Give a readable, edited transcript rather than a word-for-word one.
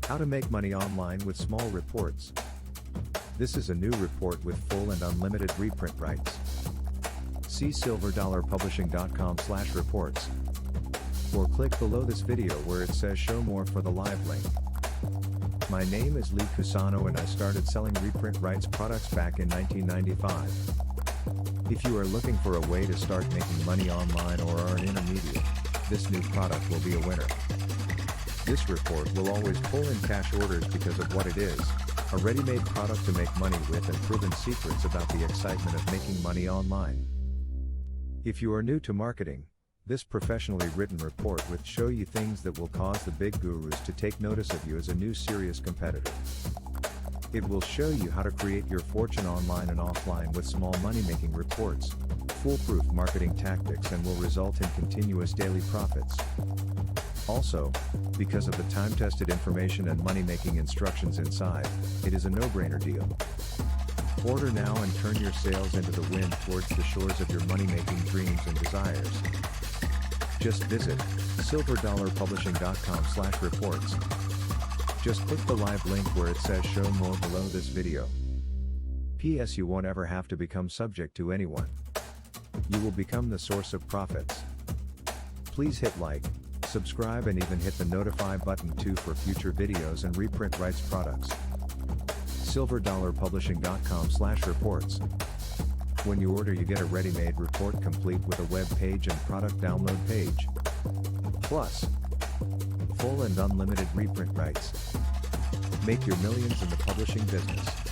How to make money online with small reports. This is a new report with full and unlimited reprint rights. See silverdollarpublishing.com/reports. Or click below this video where it says show more for the live link. My name is Lee Cusano and I started selling reprint rights products back in 1995. If you are looking for a way to start making money online or are an intermediate, this new product will be a winner. This report will always pull in cash orders because of what it is, a ready-made product to make money with and proven secrets about the excitement of making money online. If you are new to marketing, this professionally written report will show you things that will cause the big gurus to take notice of you as a new serious competitor. It will show you how to create your fortune online and offline with small money-making reports, foolproof marketing tactics, and will result in continuous daily profits. Also, because of the time-tested information and money-making instructions inside, it is a no-brainer deal. Order now and turn your sales into the wind towards the shores of your money-making dreams and desires. Just visit silverdollarpublishing.com/reports. Just click the live link where it says show more below this video. P.S. You won't ever have to become subject to anyone. You will become the source of profits. Please hit like, subscribe, and even hit the notify button too for future videos and reprint rights products. silverdollarpublishing.com/reports. When you order, you get a ready-made report complete with a web page and product download page. Plus, full and unlimited reprint rights. Make your millions in the publishing business.